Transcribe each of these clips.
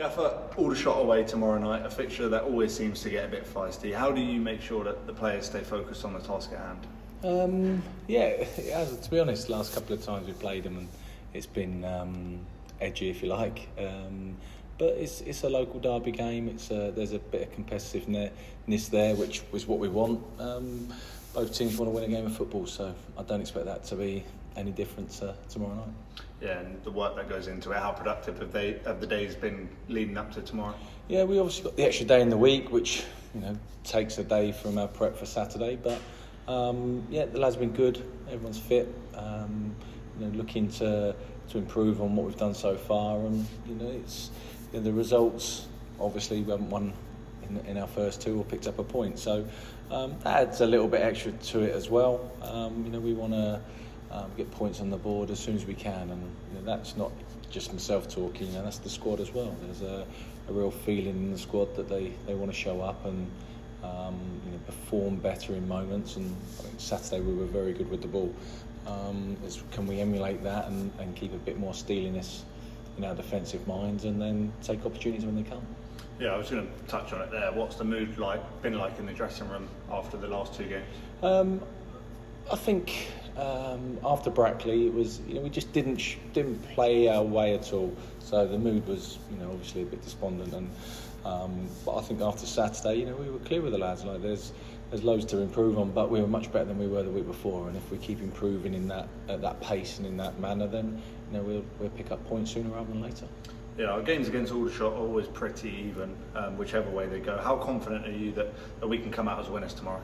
Gaffer, Aldershot away tomorrow night, a fixture that always seems to get a bit feisty. How do you make sure that the players stay focused on the task at hand? It has, to be honest, last couple of times we played them and it's been edgy, if you like. But it's a local derby game. There's a bit of competitiveness there, which was what we want. Both teams want to win a game of football, so I don't expect that to be any different tomorrow night. Yeah, and the work that goes into it, how productive have the days been leading up to tomorrow? Yeah, we obviously got the extra day in the week, which takes a day from our prep for Saturday. But the lads have been good. Everyone's fit. Looking to improve on what we've done so far, and it's the results. Obviously, we haven't won in our first two or picked up a point, so that adds a little bit extra to it as well. We want to get points on the board as soon as we can, and that's not just myself talking. That's the squad as well. There's a real feeling in the squad that they want to show up and perform better in moments. And I think Saturday we were very good with the ball. Can we emulate that and keep a bit more steeliness in our defensive minds, and then take opportunities when they come? Yeah, I was going to touch on it there. What's the mood been like in the dressing room after the last two games? I think after Brackley, it was we just didn't play our way at all. So the mood was obviously a bit despondent, and but I think after Saturday, we were clear with the lads. Like there's loads to improve on, but we were much better than we were the week before. And if we keep improving in that at that pace and in that manner, then we'll pick up points sooner rather than later. Yeah, our games against Aldershot are always pretty even, whichever way they go. How confident are you that we can come out as winners tomorrow?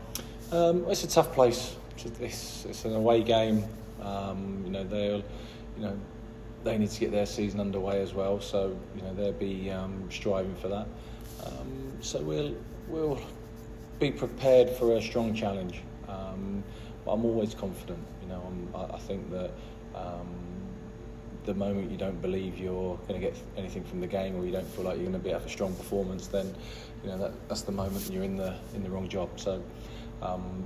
It's a tough place. It's an away game. They need to get their season underway as well. So they'll be striving for that. So we'll be prepared for a strong challenge. But I'm always confident. I think that. The moment you don't believe you're going to get anything from the game, or you don't feel like you're going to have a strong performance, then that's the moment you're in the wrong job. So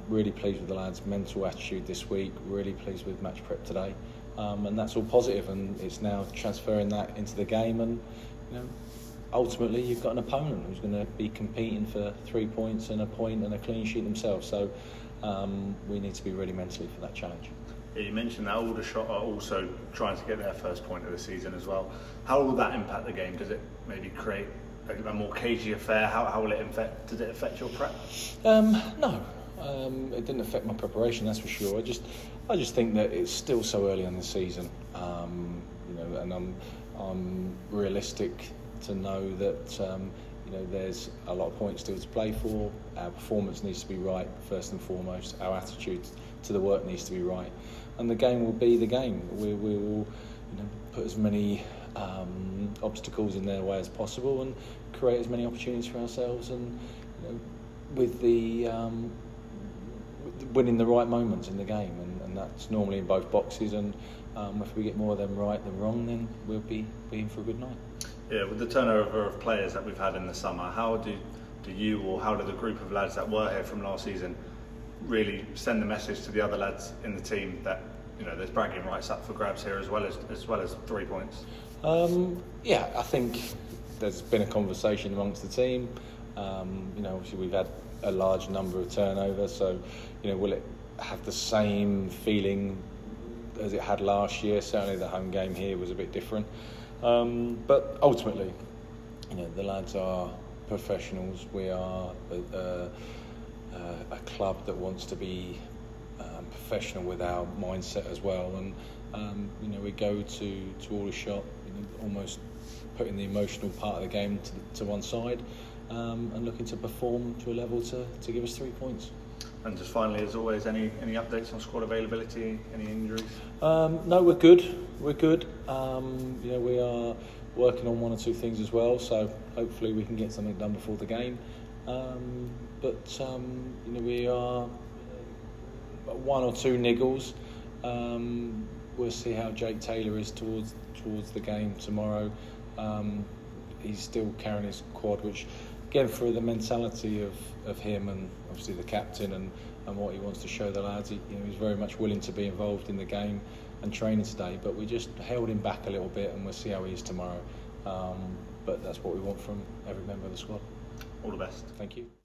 really pleased with the lads' mental attitude this week, really pleased with match prep today, and that's all positive, and it's now transferring that into the game. And ultimately you've got an opponent who's going to be competing for 3 points and a point and a clean sheet themselves, so we need to be really mentally for that challenge. Yeah, you mentioned that Aldershot are also trying to get their first point of the season as well. How will that impact the game? Does it maybe create a more cagey affair? How will it does it affect your prep? No, it didn't affect my preparation, that's for sure. I just think that it's still so early in the season, and I'm realistic to know that there's a lot of points still to play for. Our performance needs to be right first and foremost. Our attitude to the work needs to be right, and the game will be the game. We will put as many obstacles in their way as possible and create as many opportunities for ourselves, and with the winning the right moments in the game, and that's normally in both boxes, and if we get more of them right than wrong, then we'll be in for a good night. Yeah, with the turnover of players that we've had in the summer, how do you, or how do the group of lads that were here from last season really send the message to the other lads in the team that there's bragging rights up for grabs here as well as 3 points? I think there's been a conversation amongst the team. Obviously we've had a large number of turnover, so will it have the same feeling as it had last year? Certainly the home game here was a bit different, but ultimately the lads are professionals. We are a club that wants to be professional with our mindset as well, and we go to Aldershot almost putting the emotional part of the game to one side, and looking to perform to a level to give us 3 points. And just finally, as always, any updates on squad availability, any injuries? No, we're good. We are working on 1 or 2 things as well, so hopefully we can get something done before the game. We are 1 or 2 niggles. We'll see how Jake Taylor is towards the game tomorrow. He's still carrying his quad, which again, for the mentality of him and obviously the captain and what he wants to show the lads, he's very much willing to be involved in the game and training today, but we just held him back a little bit, and we'll see how he is tomorrow. but that's what we want from every member of the squad. All the best. Thank you.